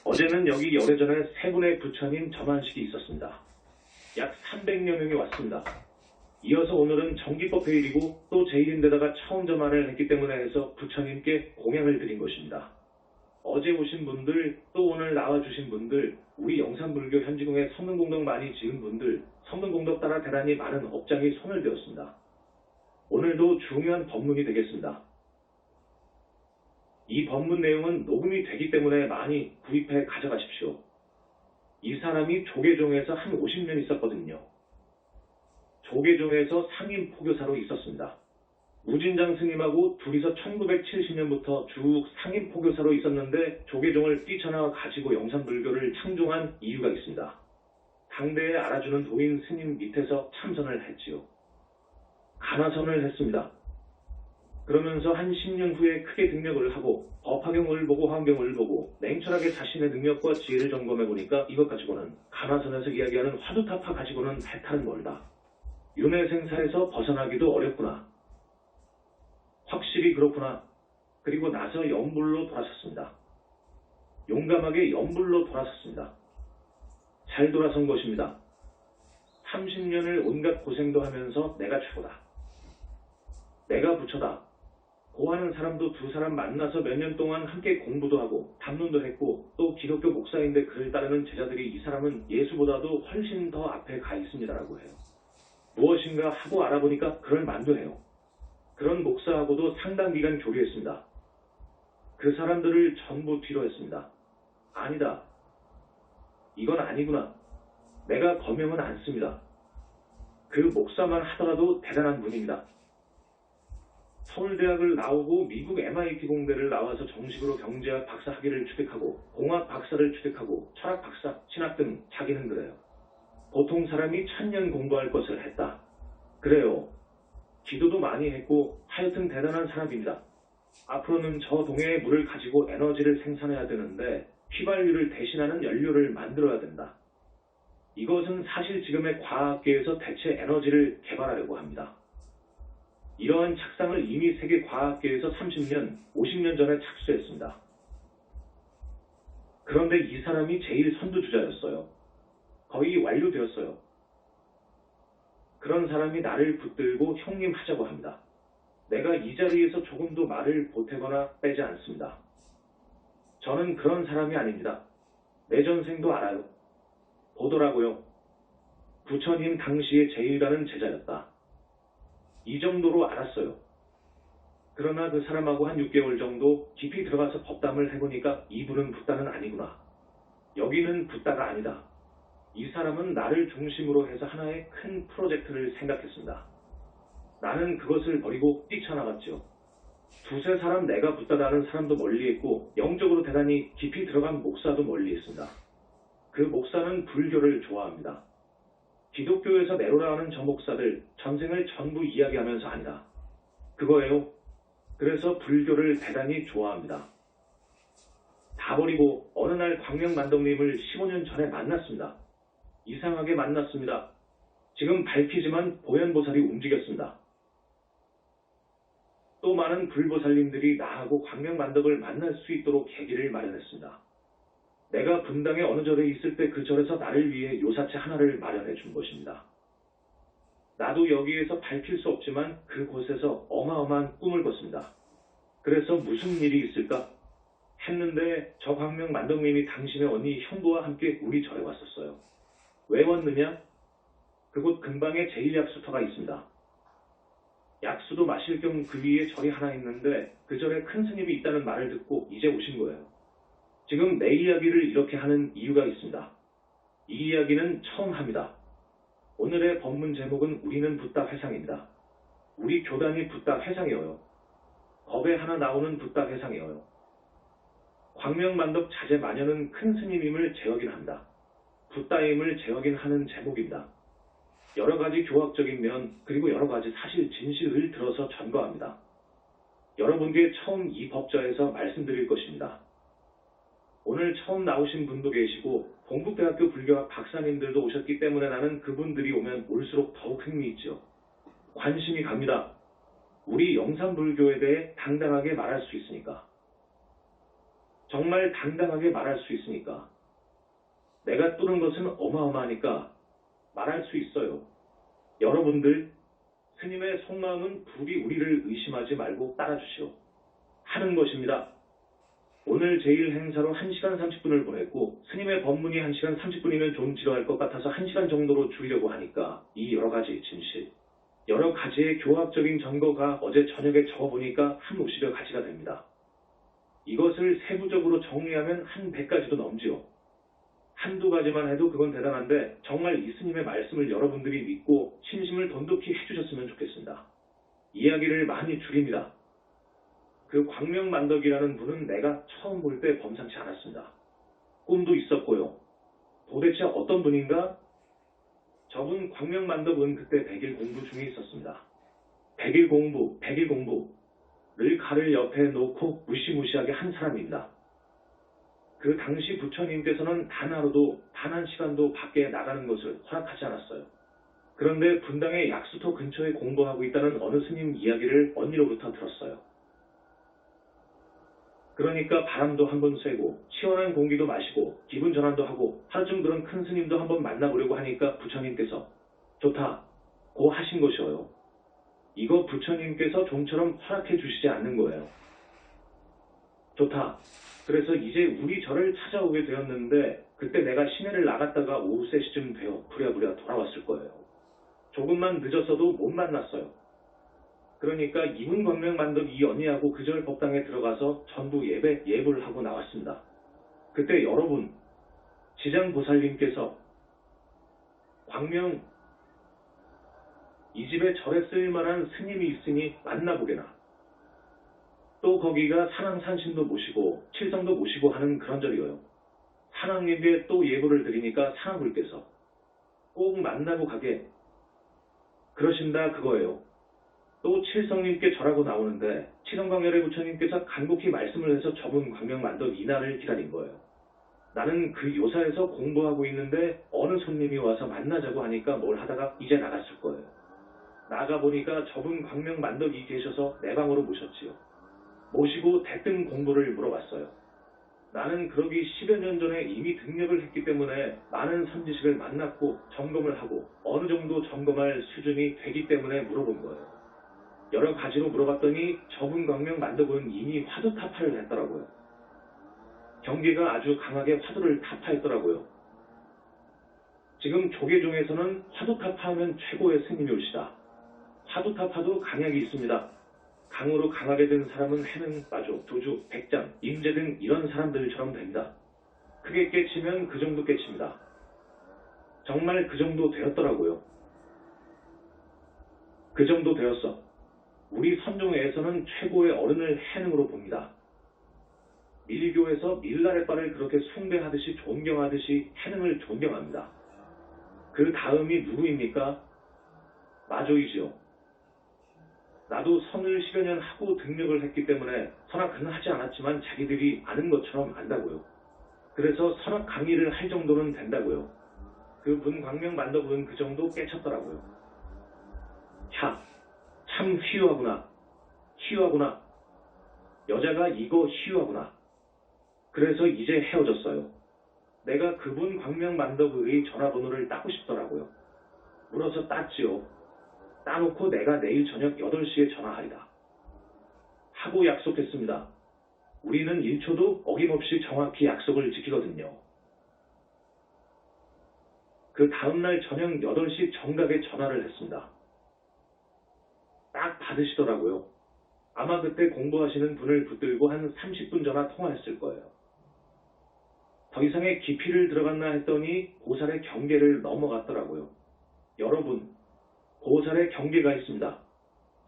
어제는 여기 열애 전에 세 분의 부처님 점안식이 있었습니다. 약 300여 명이 왔습니다. 이어서 오늘은 정기법 회일이고 또 제일인데다가 처음 점안을 했기 때문에 해서 부처님께 공양을 드린 것입니다. 어제 오신 분들, 또 오늘 나와주신 분들, 우리 영산불교 현지궁에 성능공덕 많이 지은 분들, 성능공덕 따라 대단히 많은 업장이 손을 대었습니다. 오늘도 중요한 법문이 되겠습니다. 이 법문 내용은 녹음이 되기 때문에 많이 구입해 가져가십시오. 이 사람이 조계종에서 한 50년 있었거든요. 조계종에서 상임 포교사로 있었습니다. 무진장 스님하고 둘이서 1970년부터 쭉 상임 포교사로 있었는데 조계종을 뛰쳐나와 가지고 영산불교를 창종한 이유가 있습니다. 당대에 알아주는 도인 스님 밑에서 참선을 했지요. 가나선을 했습니다. 그러면서 한 10년 후에 크게 등력을 하고 법화경을 보고 환경을 보고 냉철하게 자신의 능력과 지혜를 점검해보니까 이것 가지고는 가나선에서 이야기하는 화두타파 가지고는 해탈은 멀다. 윤회생사에서 벗어나기도 어렵구나. 확실히 그렇구나. 그리고 나서 염불로 돌아섰습니다. 용감하게 염불로 돌아섰습니다. 잘 돌아선 것입니다. 30년을 온갖 고생도 하면서 내가 최고다. 내가 부처다. 고하는 사람도 두 사람 만나서 몇 년 동안 함께 공부도 하고 담론도 했고 또 기독교 목사인데 그를 따르는 제자들이 이 사람은 예수보다도 훨씬 더 앞에 가 있습니다라고 해요. 무엇인가 하고 알아보니까 그럴 만도 해요. 그런 목사하고도 상당 기간 교류했습니다. 그 사람들을 전부 뒤로 했습니다. 아니다. 이건 아니구나. 내가 거명은 안 씁니다. 그 목사만 하더라도 대단한 분입니다. 서울대학을 나오고 미국 MIT 공대를 나와서 정식으로 경제학 박사 학위를 취득하고 공학 박사를 취득하고 철학 박사, 신학 등 자기는 그래요. 보통 사람이 1000년 공부할 것을 했다. 그래요. 기도도 많이 했고 하여튼 대단한 사람입니다. 앞으로는 저 동해의 물을 가지고 에너지를 생산해야 되는데 휘발유를 대신하는 연료를 만들어야 된다. 이것은 사실 지금의 과학계에서 대체 에너지를 개발하려고 합니다. 이러한 착상을 이미 세계 과학계에서 30년, 50년 전에 착수했습니다. 그런데 이 사람이 제일 선두주자였어요. 거의 완료되었어요. 그런 사람이 나를 붙들고 형님 하자고 합니다. 내가 이 자리에서 조금도 말을 보태거나 빼지 않습니다. 저는 그런 사람이 아닙니다. 내 전생도 알아요. 보더라고요. 부처님 당시에 제일가는 제자였다. 이 정도로 알았어요. 그러나 그 사람하고 한 6개월 정도 깊이 들어가서 법담을 해보니까 이분은 붓다는 아니구나. 여기는 붓다가 아니다. 이 사람은 나를 중심으로 해서 하나의 큰 프로젝트를 생각했습니다. 나는 그것을 버리고 뛰쳐나갔죠. 두세 사람 내가 붓다라는 사람도 멀리했고 영적으로 대단히 깊이 들어간 목사도 멀리했습니다. 그 목사는 불교를 좋아합니다. 기독교에서 내로라 하는 저 목사들 전생을 전부 이야기하면서 아니다. 그거예요. 그래서 불교를 대단히 좋아합니다. 다 버리고 어느 날 광명만덕님을 15년 전에 만났습니다. 이상하게 만났습니다. 지금 밝히지만 보현보살이 움직였습니다. 또 많은 불보살님들이 나하고 광명만덕을 만날 수 있도록 계기를 마련했습니다. 내가 분당에 어느 절에 있을 때 그 절에서 나를 위해 요사체 하나를 마련해 준 것입니다. 나도 여기에서 밝힐 수 없지만 그곳에서 어마어마한 꿈을 꿨습니다. 그래서 무슨 일이 있을까? 했는데 저 광명만덕님이 당신의 언니 형부와 함께 우리 절에 왔었어요. 왜 왔느냐? 그곳 근방에 제1약수터가 있습니다. 약수도 마실 겸 그 위에 절이 하나 있는데 그 절에 큰 스님이 있다는 말을 듣고 이제 오신 거예요. 지금 내 이야기를 이렇게 하는 이유가 있습니다. 이 이야기는 처음 합니다. 오늘의 법문 제목은 우리는 붓다 회상입니다. 우리 교단이 붓다 회상이어요. 법에 하나 나오는 붓다 회상이어요. 광명만덕 자제 마녀는 큰 스님임을 재확인한다. 붓다임을 재확인하는 제목입니다. 여러 가지 교학적인 면 그리고 여러 가지 사실 진실을 들어서 전거합니다. 여러분께 처음 이 법좌에서 말씀드릴 것입니다. 오늘 처음 나오신 분도 계시고 동국대학교 불교학 박사님들도 오셨기 때문에 나는 그분들이 오면 올수록 더욱 흥미있죠. 관심이 갑니다. 우리 영산불교에 대해 당당하게 말할 수 있으니까. 정말 당당하게 말할 수 있으니까. 내가 뚫은 것은 어마어마하니까 말할 수 있어요. 여러분들, 스님의 속마음은 부디 우리를 의심하지 말고 따라주시오. 하는 것입니다. 오늘 제1 행사로 1시간 30분을 보냈고 스님의 법문이 1시간 30분이면 좀 지루할 것 같아서 1시간 정도로 줄이려고 하니까 이 여러 가지 진실, 여러 가지의 교학적인 전거가 어제 저녁에 적어보니까 한 50여 가지가 됩니다. 이것을 세부적으로 정리하면 한 100가지도 넘지요. 한두 가지만 해도 그건 대단한데 정말 이 스님의 말씀을 여러분들이 믿고 신심을 돈독히 해주셨으면 좋겠습니다. 이야기를 많이 줄입니다. 그 광명만덕이라는 분은 내가 처음 볼 때 범상치 않았습니다. 꿈도 있었고요. 도대체 어떤 분인가? 저분 광명만덕은 그때 100일 공부 중에 있었습니다. 100일 공부를 칼을 옆에 놓고 무시무시하게 한 사람입니다. 그 당시 부처님께서는 단 하루도 단 한 시간도 밖에 나가는 것을 허락하지 않았어요. 그런데 분당의 약수터 근처에 공부하고 있다는 어느 스님 이야기를 언니로부터 들었어요. 그러니까 바람도 한번 쐬고 시원한 공기도 마시고 기분 전환도 하고 하루쯤 그런 큰 스님도 한번 만나보려고 하니까 부처님께서 좋다 고 하신 것이어요. 이거 부처님께서 좀처럼 허락해 주시지 않는 거예요. 좋다. 그래서 이제 우리 절을 찾아오게 되었는데 그때 내가 시내를 나갔다가 오후 3시쯤 되어 부랴부랴 돌아왔을 거예요. 조금만 늦었어도 못 만났어요. 그러니까 이분 광명만덕 이 언니하고 그 절 법당에 들어가서 전부 예불을 하고 나왔습니다. 그때 여러분, 지장보살님께서 광명, 이 집에 절에 쓸만한 스님이 있으니 만나보게나. 또 거기가 산왕산신도 모시고 칠성도 모시고 하는 그런 절이에요. 산왕님께 또 예불을 드리니까 산왕불께서 꼭 만나고 가게 그러신다 그거예요. 또 칠성님께 절하고 나오는데 칠성광열의 부처님께서 간곡히 말씀을 해서 저분 광명만덕 이날을 기다린 거예요. 나는 그 요사에서 공부하고 있는데 어느 손님이 와서 만나자고 하니까 뭘 하다가 이제 나갔을 거예요. 나가보니까 저분 광명만덕이 계셔서 내 방으로 모셨지요. 모시고 대뜸 공부를 물어봤어요. 나는 그러기 10여 년 전에 이미 등력을 했기 때문에 많은 선지식을 만났고 점검을 하고 어느 정도 점검할 수준이 되기 때문에 물어본 거예요. 여러 가지로 물어봤더니 저분 광명만덕은 이미 화두 타파를 했더라고요. 경계가 아주 강하게 화두를 타파했더라고요. 지금 조계종에서는 화두 타파하면 최고의 스님이 올시다. 화두 타파도 강약이 있습니다. 강으로 강하게 된 사람은 해능, 마조, 도주, 백장, 임재 등 이런 사람들처럼 됩니다. 크게 깨치면 그 정도 깨칩니다. 정말 그 정도 되었더라고요. 그 정도 되었어. 우리 선종회에서는 최고의 어른을 해능으로 봅니다. 밀교에서 밀라레빠를 그렇게 숭배하듯이 존경하듯이 해능을 존경합니다. 그 다음이 누구입니까? 마조이지요. 나도 선을 10여 년 하고 등력을 했기 때문에 선악은 하지 않았지만 자기들이 아는 것처럼 안다고요. 그래서 선악 강의를 할 정도는 된다고요. 그 분 광명만덕은 그 정도 깨쳤더라고요. 참 희유하구나. 희유하구나. 여자가 이거 희유하구나. 그래서 이제 헤어졌어요. 내가 그분 광명만덕의 전화번호를 따고 싶더라고요. 물어서 땄지요. 따놓고 내가 내일 저녁 8시에 전화하리다. 하고 약속했습니다. 우리는 1초도 어김없이 정확히 약속을 지키거든요. 그 다음날 저녁 8시 정각에 전화를 했습니다. 딱 받으시더라고요. 아마 그때 공부하시는 분을 붙들고 한 30분 전화 통화했을 거예요. 더 이상의 깊이를 들어갔나 했더니 보살의 경계를 넘어갔더라고요. 여러분, 보살의 경계가 있습니다.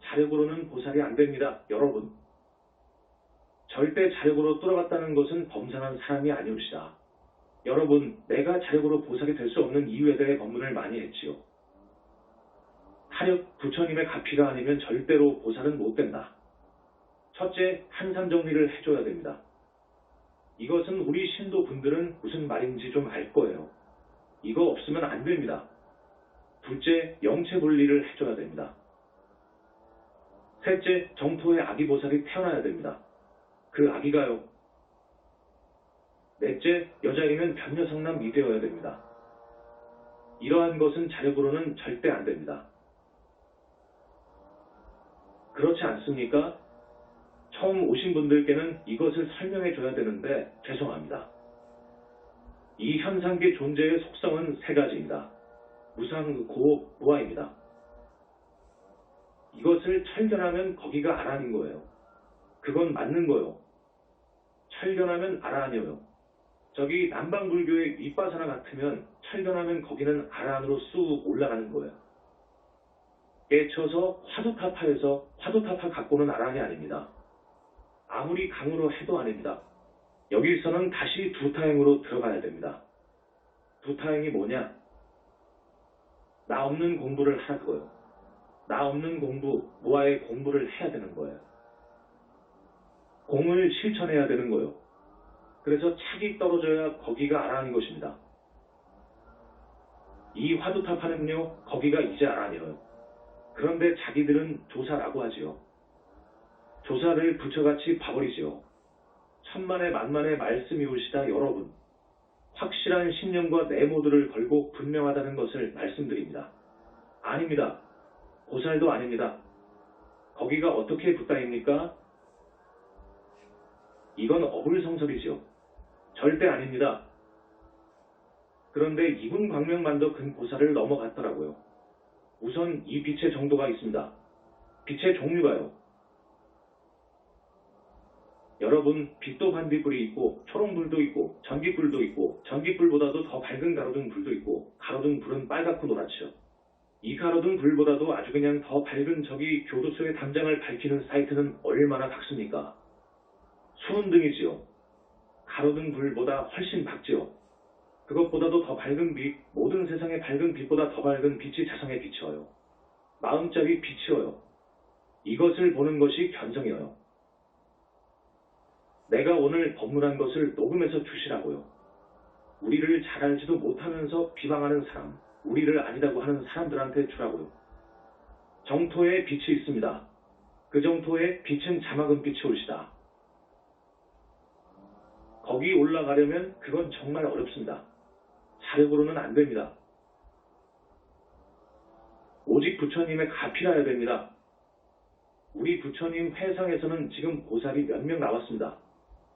자력으로는 보살이 안 됩니다. 여러분. 절대 자력으로 뚫어갔다는 것은 범상한 사람이 아니옵시다. 여러분, 내가 자력으로 보살이 될 수 없는 이유에 대해 법문을 많이 했지요. 타력 부처님의 가피가 아니면 절대로 보살은 못 된다. 첫째, 한산 정리를 해줘야 됩니다. 이것은 우리 신도분들은 무슨 말인지 좀 알 거예요. 이거 없으면 안 됩니다. 둘째, 영체 분리를 해줘야 됩니다. 셋째, 정토에 아기보살이 태어나야 됩니다. 그 아기가요. 넷째, 여자이면 변녀상남이 되어야 됩니다. 이러한 것은 자력으로는 절대 안 됩니다. 그렇지 않습니까? 처음 오신 분들께는 이것을 설명해 줘야 되는데 죄송합니다. 이 현상계 존재의 속성은 세 가지입니다. 무상, 고업, 무아입니다. 이것을 철견하면 거기가 아란인 거예요. 그건 맞는 거요. 철견하면 아란이요. 저기 남방불교의 윗바사나 같으면 철견하면 거기는 아란으로 쑥 올라가는 거예요. 깨쳐서 화두타파에서 화두타파 갖고는 아란이 아닙니다. 아무리 강으로 해도 아닙니다. 여기서는 다시 두타행으로 들어가야 됩니다. 두타행이 뭐냐? 나 없는 공부를 하라고요. 나 없는 공부, 무아의 공부를 해야 되는 거예요. 공을 실천해야 되는 거예요. 그래서 착이 떨어져야 거기가 아란인 것입니다. 이 화두타파는요, 거기가 이제 아란이에요. 그런데 자기들은 조사라고 하지요. 조사를 부처같이 봐버리지요. 천만의 만만의 말씀이 오시다 여러분. 확실한 신념과 내모드를 걸고 분명하다는 것을 말씀드립니다. 아닙니다. 보살도 아닙니다. 거기가 어떻게 붓다입니까? 이건 어불성설이죠. 절대 아닙니다. 그런데 이분 광명만도 근보살을 넘어갔더라고요. 우선 이 빛의 정도가 있습니다. 빛의 종류가요. 여러분, 빛도 반딧불이 있고 초롱불도 있고 전깃불도 있고 전깃불보다도 더 밝은 가로등 불도 있고 가로등 불은 빨갛고 노랗죠. 이 가로등 불보다도 아주 그냥 더 밝은 저기 교도소의 담장을 밝히는 사이트는 얼마나 밝습니까? 수은등이지요. 가로등 불보다 훨씬 밝지요. 그것보다도 더 밝은 빛, 모든 세상의 밝은 빛보다 더 밝은 빛이 자성에 비치어요. 마음짝이 비치어요. 이것을 보는 것이 견성이어요. 내가 오늘 법문한 것을 녹음해서 주시라고요. 우리를 잘 알지도 못하면서 비방하는 사람, 우리를 아니다고 하는 사람들한테 주라고요. 정토에 빛이 있습니다. 그 정토에 빛은 자막은빛이 올시다. 거기 올라가려면 그건 정말 어렵습니다. 자력으로는 안 됩니다. 오직 부처님의 가피라야 됩니다. 우리 부처님 회상에서는 지금 보살이 몇 명 나왔습니다.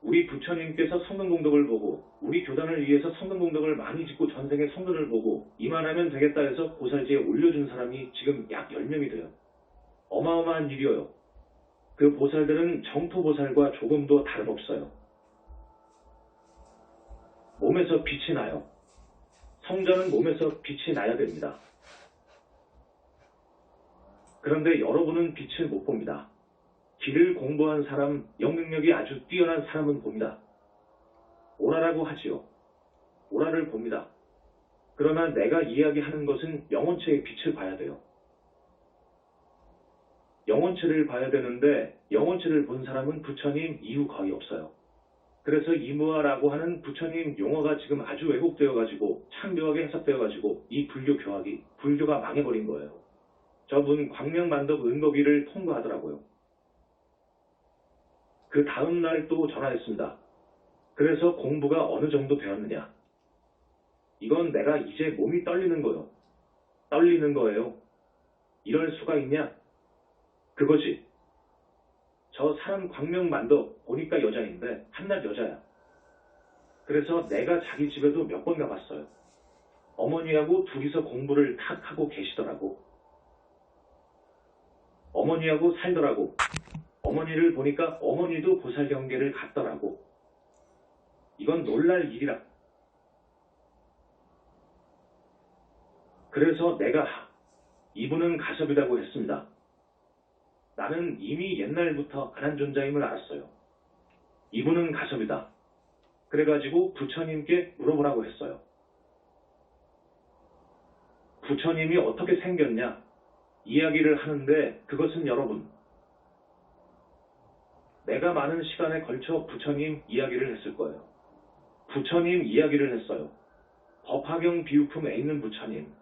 우리 부처님께서 성근공덕을 보고 우리 교단을 위해서 성근공덕을 많이 짓고 전생의 성근을 보고 이만하면 되겠다 해서 보살지에 올려준 사람이 지금 약 10명이 돼요. 어마어마한 일이어요. 그 보살들은 정토보살과 조금도 다름없어요. 몸에서 빛이 나요. 성자는 몸에서 빛이 나야 됩니다. 그런데 여러분은 빛을 못 봅니다. 길을 공부한 사람, 영능력이 아주 뛰어난 사람은 봅니다. 오라라고 하지요. 오라를 봅니다. 그러나 내가 이야기하는 것은 영혼체의 빛을 봐야 돼요. 영혼체를 봐야 되는데 영혼체를 본 사람은 부처님 이후 거의 없어요. 그래서 이무아라고 하는 부처님 용어가 지금 아주 왜곡되어가지고 참 묘하게 해석되어가지고 이 불교 교학이 불교가 망해버린 거예요. 저분 광명만덕 은거기를 통과하더라고요. 그 다음날 또 전화했습니다. 그래서 공부가 어느 정도 되었느냐. 이건 내가 이제 몸이 떨리는 거요. 떨리는 거예요. 이럴 수가 있냐? 그거지. 저 사람 광명만덕 보니까 여자인데 한낱 여자야. 그래서 내가 자기 집에도 몇 번 가봤어요. 어머니하고 둘이서 공부를 탁 하고 계시더라고. 어머니하고 살더라고. 어머니를 보니까 어머니도 보살 경계를 갔더라고. 이건 놀랄 일이라. 그래서 내가 이분은 가섭이라고 했습니다. 나는 이미 옛날부터 가난존자임을 알았어요. 이분은 가섭이다. 그래가지고 부처님께 물어보라고 했어요. 부처님이 어떻게 생겼냐? 이야기를 하는데 그것은 여러분, 내가 많은 시간에 걸쳐 부처님 이야기를 했을 거예요. 부처님 이야기를 했어요. 법화경 비유품에 있는 부처님.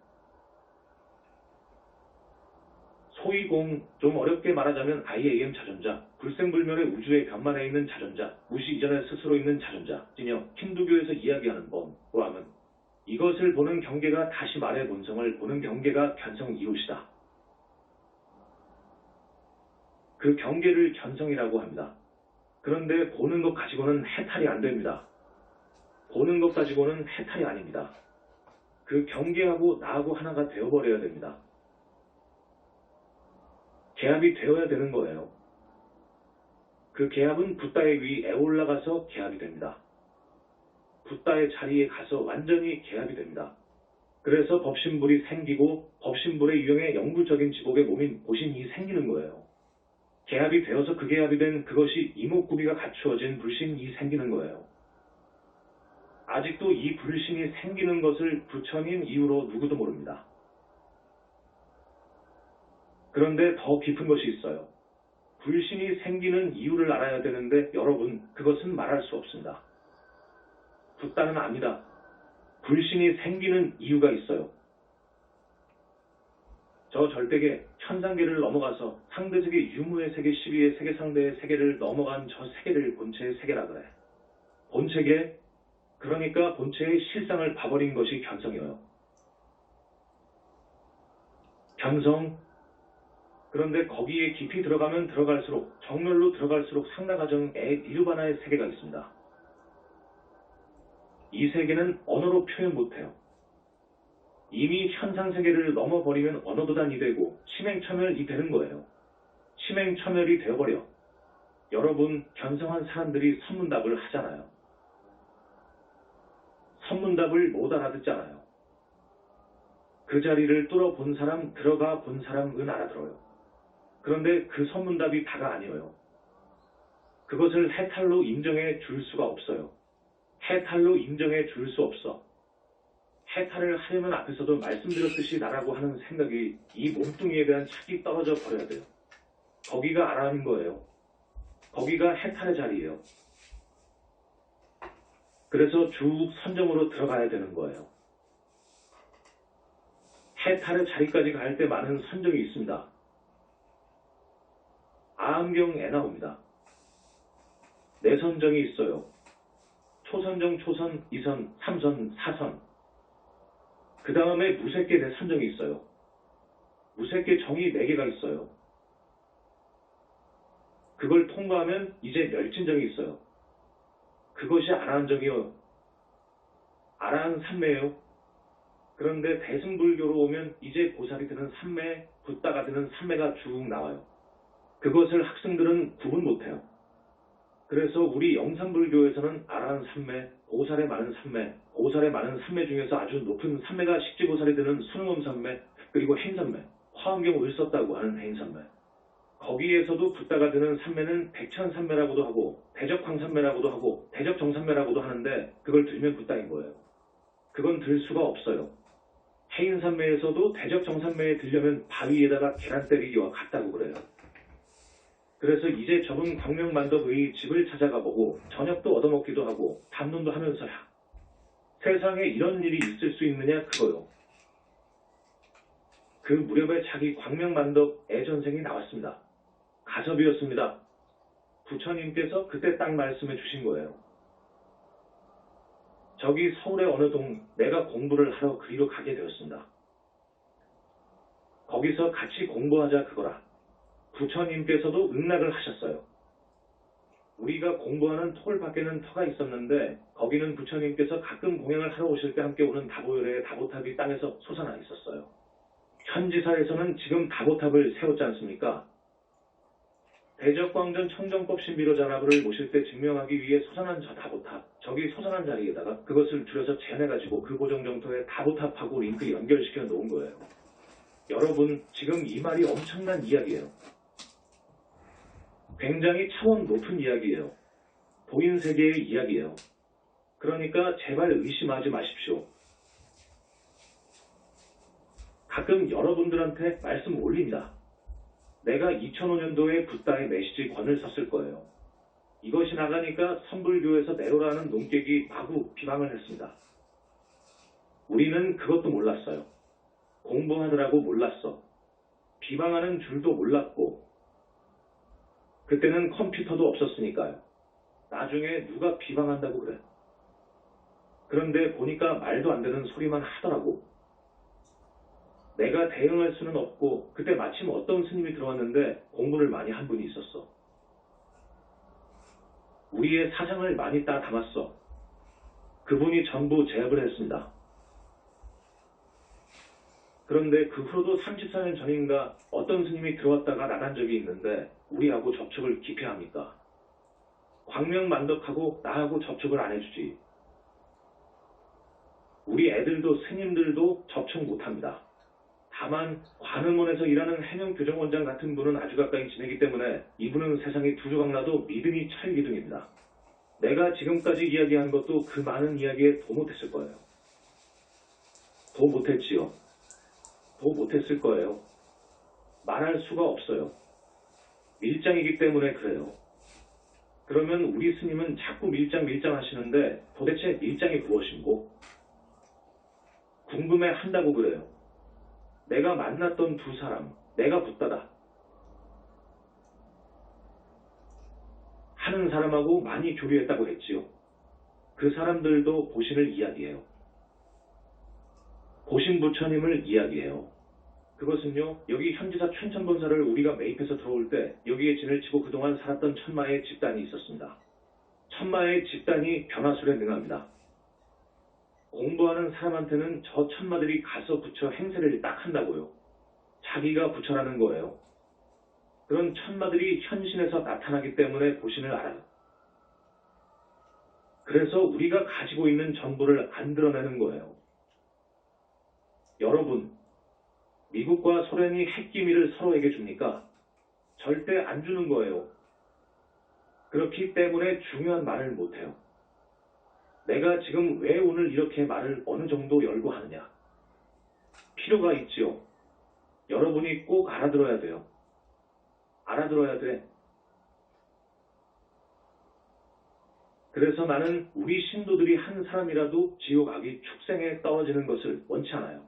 소위공, 좀 어렵게 말하자면 IAM 자존자, 불생불멸의 우주의 변만에 있는 자존자, 무시 이전에 스스로 있는 자존자, 진여 힌두교에서 이야기하는 범람은 이것을 보는 경계가 다시 말의 본성을 보는 경계가 견성 이웃이다. 그 경계를 견성이라고 합니다. 그런데 보는 것 가지고는 해탈이 안 됩니다. 보는 것 가지고는 해탈이 아닙니다. 그 경계하고 나하고 하나가 되어버려야 됩니다. 개합이 되어야 되는 거예요. 그 개합은 붓다의 위 에올라가서 개합이 됩니다. 붓다의 자리에 가서 완전히 개합이 됩니다. 그래서 법신불이 생기고 법신불의 유형의 영구적인 지복의 몸인 보신이 생기는 거예요. 개합이 되어서 그 개합이 된 그것이 이목구비가 갖추어진 불신이 생기는 거예요. 아직도 이 불신이 생기는 것을 부처님 이후로 누구도 모릅니다. 그런데 더 깊은 것이 있어요. 불신이 생기는 이유를 알아야 되는데 여러분, 그것은 말할 수 없습니다. 붓다는 압니다. 불신이 생기는 이유가 있어요. 저 절대계, 현상계를 넘어가서 상대세계 유무의 세계 12의 세계 상대의 세계를 넘어간 저 세계를 본체의 세계라 그래. 본체계, 그러니까 본체의 실상을 봐버린 것이 견성이에요. 견성, 그런데 거기에 깊이 들어가면 들어갈수록, 정멸로 들어갈수록 상가가정의 니르바나의 세계가 있습니다. 이 세계는 언어로 표현 못해요. 이미 현상세계를 넘어버리면 언어도단이 되고 치맹첨멸이 되는 거예요. 치맹첨멸이 되어버려. 여러분, 견성한 사람들이 선문답을 하잖아요. 선문답을 못 알아듣잖아요. 그 자리를 뚫어본 사람, 들어가 본 사람은 알아들어요. 그런데 그 선문답이 다가 아니에요. 그것을 해탈로 인정해 줄 수가 없어요. 해탈로 인정해 줄 수 없어. 해탈을 하려면 앞에서도 말씀드렸듯이 나라고 하는 생각이 이 몸뚱이에 대한 착이 떨어져 버려야 돼요. 거기가 아라는 거예요. 거기가 해탈의 자리예요. 그래서 쭉 선정으로 들어가야 되는 거예요. 해탈의 자리까지 갈 때 많은 선정이 있습니다. 아함경에 나옵니다. 네 선정이 있어요. 초선정, 초선, 2선, 3선, 4선. 그 다음에 무색계 네 선정이 있어요. 무색계 정이 4개가 있어요. 그걸 통과하면 이제 멸진정이 있어요. 그것이 아라한정이요. 아라한 삼매예요. 그런데 대승불교로 오면 이제 보살이 되는 삼매, 붓다가 되는 삼매가 쭉 나와요. 그것을 학생들은 구분 못해요. 그래서 우리 영산불교에서는 아라한 삼매, 보살의 많은 삼매, 보살의 많은 삼매 중에서 아주 높은 삼매가 식지보살이 되는 수능엄 삼매, 그리고 해인삼매, 화엄경을 썼다고 하는 해인삼매. 거기에서도 붓다가 되는 삼매는 백천삼매라고도 하고 대적황삼매라고도 하고 대적정삼매라고도 하는데 그걸 들면 붓다인 거예요. 그건 들 수가 없어요. 해인삼매에서도 대적정삼매에 들려면 바위에다가 계란 때리기와 같다고 그래요. 그래서 이제 적은 광명만덕의 집을 찾아가 보고 저녁도 얻어먹기도 하고 담론도 하면서야 세상에 이런 일이 있을 수 있느냐 그거요. 그 무렵에 자기 광명만덕 애전생이 나왔습니다. 가섭이었습니다. 부처님께서 그때 딱 말씀해 주신 거예요. 저기 서울의 어느 동 내가 공부를 하러 그리로 가게 되었습니다. 거기서 같이 공부하자 그거라. 부처님께서도 응낙을 하셨어요. 우리가 공부하는 톨 밖에는 터가 있었는데 거기는 부처님께서 가끔 공양을 하러 오실 때 함께 오는 다보열의 다보탑이 땅에서 솟아나 있었어요. 현지사에서는 지금 다보탑을 세웠지 않습니까? 대적광전 청정법 신비로자나부를 모실 때 증명하기 위해 솟아난 저 다보탑, 저기 솟아난 자리에다가 그것을 줄여서 재내가지고 그 고정정토에 다보탑하고 링크 연결시켜 놓은 거예요. 여러분, 지금 이 말이 엄청난 이야기예요. 굉장히 차원 높은 이야기예요. 도인세계의 이야기예요. 그러니까 제발 의심하지 마십시오. 가끔 여러분들한테 말씀 올립니다. 내가 2005년도에 붓다의 메시지 권을 썼을 거예요. 이것이 나가니까 선불교에서 내로라는 논객이 마구 비방을 했습니다. 우리는 그것도 몰랐어요. 공부하느라고 몰랐어. 비방하는 줄도 몰랐고 그때는 컴퓨터도 없었으니까요. 나중에 누가 비방한다고 그래. 그런데 보니까 말도 안 되는 소리만 하더라고. 내가 대응할 수는 없고 그때 마침 어떤 스님이 들어왔는데 공부를 많이 한 분이 있었어. 우리의 사상을 많이 따 담았어. 그분이 전부 제압을 했습니다. 그런데 그 후로도 34년 전인가 어떤 스님이 들어왔다가 나간 적이 있는데 우리하고 접촉을 기피합니까? 광명만덕하고 나하고 접촉을 안 해주지. 우리 애들도 스님들도 접촉 못합니다. 다만 관음원에서 일하는 해명교정원장 같은 분은 아주 가까이 지내기 때문에 이분은 세상에 두 조각 나도 믿음이 철기둥입니다. 내가 지금까지 이야기한 것도 그 많은 이야기에 도 못했을 거예요. 도 못했지요. 도 못했을 거예요. 말할 수가 없어요. 밀장이기 때문에 그래요. 그러면 우리 스님은 자꾸 밀장 하시는데 도대체 밀장이 무엇인고? 궁금해 한다고 그래요. 내가 만났던 두 사람, 내가 붙다다. 하는 사람하고 많이 교류했다고 했지요. 그 사람들도 보신을 이야기해요. 보신 부처님을 이야기해요. 그것은요, 여기 현지사 춘천본사를 우리가 매입해서 들어올 때 여기에 진을 치고 그동안 살았던 천마의 집단이 있었습니다. 천마의 집단이 변화술에 능합니다. 공부하는 사람한테는 저 천마들이 가서 부처 행세를 딱 한다고요. 자기가 부처라는 거예요. 그런 천마들이 현신에서 나타나기 때문에 보신을 알아요. 그래서 우리가 가지고 있는 전부를 안 드러내는 거예요. 여러분, 미국과 소련이 핵기밀을 서로에게 줍니까? 절대 안 주는 거예요. 그렇기 때문에 중요한 말을 못해요. 내가 지금 왜 오늘 이렇게 말을 어느 정도 열고 하느냐? 필요가 있지요. 여러분이 꼭 알아들어야 돼요. 알아들어야 돼. 그래서 나는 우리 신도들이 한 사람이라도 지옥 악이 축생에 떨어지는 것을 원치 않아요.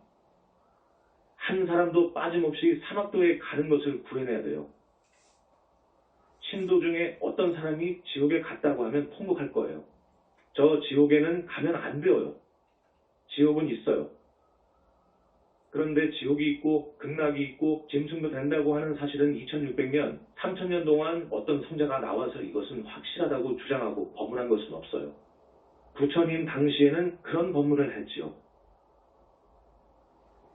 한 사람도 빠짐없이 사막도에 가는 것을 구해내야 돼요. 신도 중에 어떤 사람이 지옥에 갔다고 하면 통곡할 거예요. 저 지옥에는 가면 안 돼요. 지옥은 있어요. 그런데 지옥이 있고 극락이 있고 짐승도 된다고 하는 사실은 2600년, 3000년 동안 어떤 성자가 나와서 이것은 확실하다고 주장하고 법문한 것은 없어요. 부처님 당시에는 그런 법문을 했지요.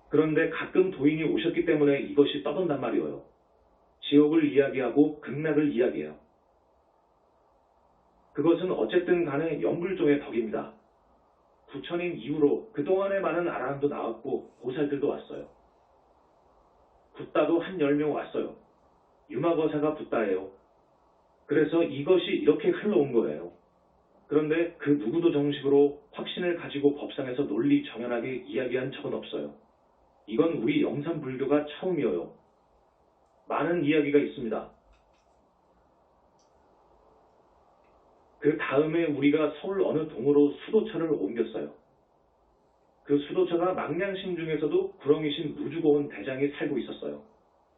그런데 가끔 도인이 오셨기 때문에 이것이 떠돈단 말이에요. 지옥을 이야기하고 극락을 이야기해요. 그것은 어쨌든 간에 영불종의 덕입니다. 부처님 이후로 그동안에 많은 아라함도 나왔고 보살들도 왔어요. 붓다도 한 10명 왔어요. 유마거사가 붓다예요. 그래서 이것이 이렇게 흘러온 거예요. 그런데 그 누구도 정식으로 확신을 가지고 법상에서 논리 정연하게 이야기한 적은 없어요. 이건 우리 영산불교가 처음이에요. 많은 이야기가 있습니다. 그 다음에 우리가 서울 어느 동으로 수도처를 옮겼어요. 그 수도처가 망량신 중에서도 구렁이신 무주고원 대장이 살고 있었어요.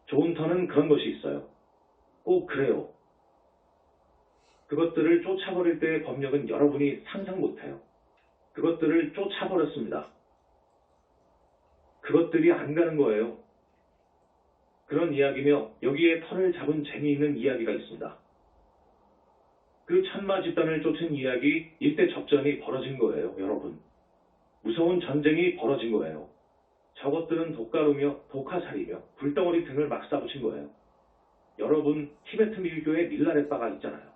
좋은 터는 그런 것이 있어요. 꼭 그래요. 그것들을 쫓아버릴 때의 법력은 여러분이 상상 못해요. 그것들을 쫓아버렸습니다. 그것들이 안 가는 거예요. 그런 이야기며 여기에 털을 잡은 재미있는 이야기가 있습니다. 그 천마 집단을 쫓은 이야기, 일대 접전이 벌어진 거예요, 여러분. 무서운 전쟁이 벌어진 거예요. 저것들은 독가루며 독화살이며 불덩어리 등을 막 쏴붙인 거예요. 여러분, 티베트 밀교의 밀라레빠가 있잖아요.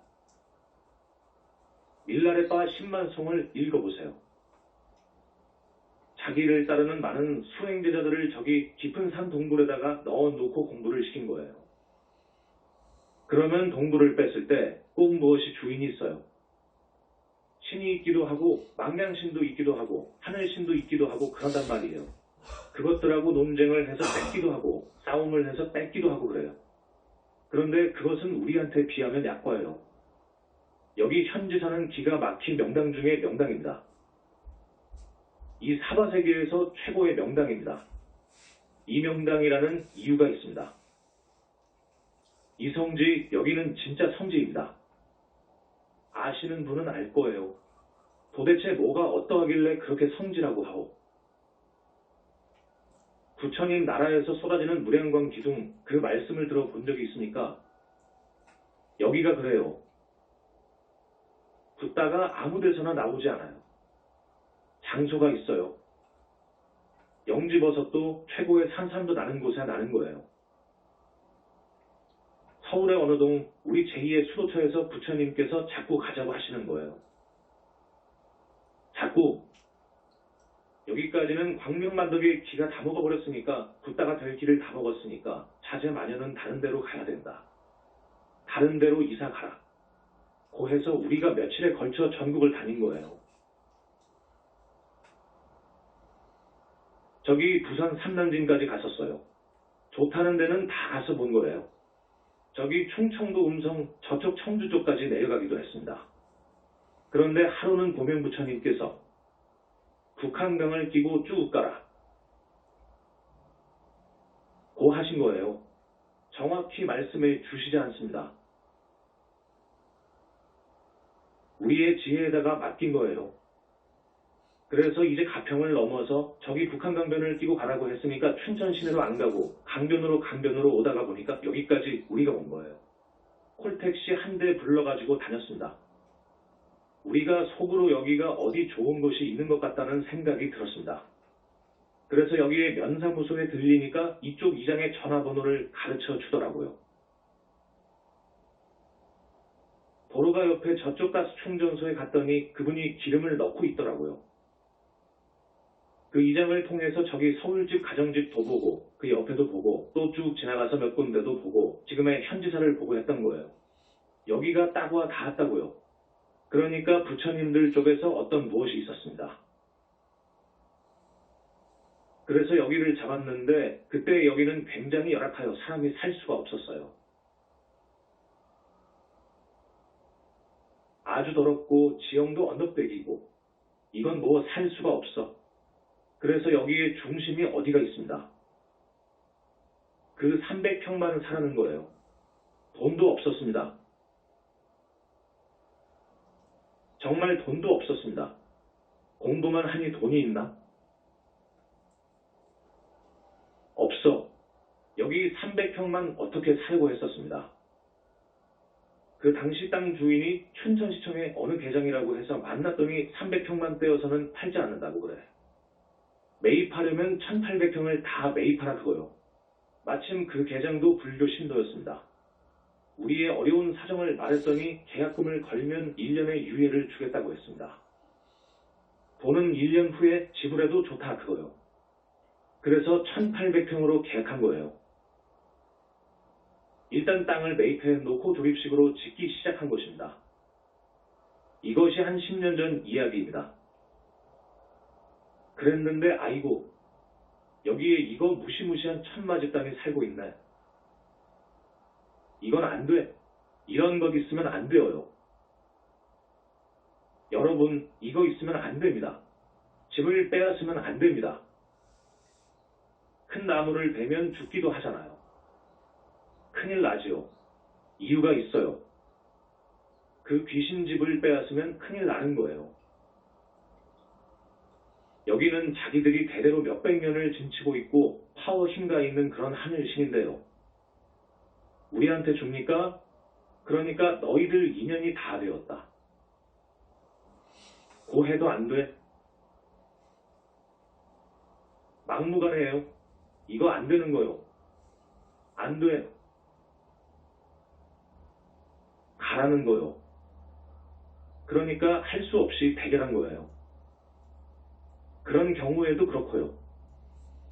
밀라레빠 10만송을 읽어보세요. 자기를 따르는 많은 수행제자들을 저기 깊은 산 동굴에다가 넣어놓고 공부를 시킨 거예요. 그러면 동굴을 뺐을 때 꼭 무엇이 주인이 있어요. 신이 있기도 하고 망량신도 있기도 하고 하늘신도 있기도 하고 그런단 말이에요. 그것들하고 논쟁을 해서 뺏기도 하고 싸움을 해서 뺏기도 하고 그래요. 그런데 그것은 우리한테 비하면 약과예요. 여기 현지사는 기가 막힌 명당 중에 명당입니다. 이 사바세계에서 최고의 명당입니다. 이 명당이라는 이유가 있습니다. 이성지, 여기는 진짜 성지입니다. 아시는 분은 알 거예요. 도대체 뭐가 어떠하길래 그렇게 성지라고 하오? 부처님 나라에서 쏟아지는 무량광 기둥, 그 말씀을 들어본 적이 있습니까? 여기가 그래요. 붓다가 아무 데서나 나오지 않아요. 장소가 있어요. 영지버섯도 최고의 산삼도 나는 곳에 나는 거예요. 서울의 어느 동 우리 제2의 수도처에서 부처님께서 자꾸 가자고 하시는 거예요. 자꾸. 여기까지는 광명만덕의 기가 다 먹어버렸으니까, 붓다가 될 길을 다 먹었으니까 자제마녀는 다른 데로 가야 된다. 다른 데로 이사 가라. 고 해서 우리가 며칠에 걸쳐 전국을 다닌 거예요. 저기 부산 삼난진까지 갔었어요. 좋다는 데는 다 가서 본 거예요. 저기 충청도 음성 저쪽 청주 쪽까지 내려가기도 했습니다. 그런데 하루는 보명부처님께서 북한강을 끼고 쭉 가라. 고 하신 거예요. 정확히 말씀해 주시지 않습니다. 우리의 지혜에다가 맡긴 거예요. 그래서 이제 가평을 넘어서 저기 북한강변을 끼고 가라고 했으니까 춘천 시내로 안 가고 강변으로 오다가 보니까 여기까지 우리가 온 거예요. 콜택시 한 대 불러가지고 다녔습니다. 우리가 속으로 여기가 어디 좋은 곳이 있는 것 같다는 생각이 들었습니다. 그래서 여기에 면사무소에 들리니까 이쪽 이장의 전화번호를 가르쳐 주더라고요. 도로가 옆에 저쪽 가스 충전소에 갔더니 그분이 기름을 넣고 있더라고요. 그 이장을 통해서 저기 서울집 가정집도 보고 그 옆에도 보고 또 쭉 지나가서 몇 군데도 보고 지금의 현지사를 보고 했던 거예요. 여기가 따고와 닿았다고요. 그러니까 부처님들 쪽에서 어떤 무엇이 있었습니다. 그래서 여기를 잡았는데 그때 여기는 굉장히 열악하여 사람이 살 수가 없었어요. 아주 더럽고 지형도 언덕배기고 이건 뭐 살 수가 없어. 그래서 여기에 중심이 어디가 있습니다. 그 300평만 사는 거예요. 돈도 없었습니다. 정말 돈도 없었습니다. 공부만 하니 돈이 있나? 없어. 여기 300평만 어떻게 살고 했었습니다. 그 당시 땅 주인이 춘천시청의 어느 계장이라고 해서 만났더니 300평만 떼어서는 팔지 않는다고 그래. 매입하려면 1800평을 다 매입하라 그거요. 마침 그 계장도 불교 신도였습니다. 우리의 어려운 사정을 말했더니 계약금을 걸면 1년의 유예를 주겠다고 했습니다. 돈은 1년 후에 지불해도 좋다 그거요. 그래서 1800평으로 계약한 거예요. 일단 땅을 매입해 놓고 조립식으로 짓기 시작한 것입니다. 이것이 한 10년 전 이야기입니다. 그랬는데 아이고 여기에 이거 무시무시한 천마지 땅에 살고 있네. 이건 안 돼. 이런 것 있으면 안 돼요. 여러분 이거 있으면 안 됩니다. 집을 빼앗으면 안 됩니다. 큰 나무를 베면 죽기도 하잖아요. 큰일 나지요. 이유가 있어요. 그 귀신집을 빼앗으면 큰일 나는 거예요. 여기는 자기들이 대대로 몇백 년을 진치고 있고 파워 힘가 있는 그런 하늘신인데요. 우리한테 줍니까? 그러니까 너희들 인연이 다 되었다. 고해도 안 돼. 막무가내예요. 이거 안 되는 거요. 안 돼. 가라는 거요. 그러니까 할 수 없이 대결한 거예요. 그런 경우에도 그렇고요.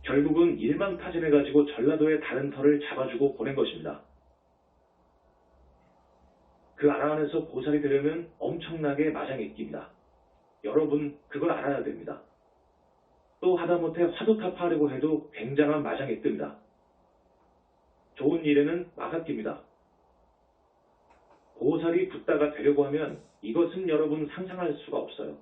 결국은 일망타진해가지고 전라도의 다른 터를 잡아주고 보낸 것입니다. 그 아라한에서 보살이 되려면 엄청나게 마장이 끼입니다. 여러분 그걸 알아야 됩니다. 또 하다못해 화두타파하려고 해도 굉장한 마장이 뜹니다. 좋은 일에는 막아 낍니다. 보살이 붓다가 되려고 하면 이것은 여러분 상상할 수가 없어요.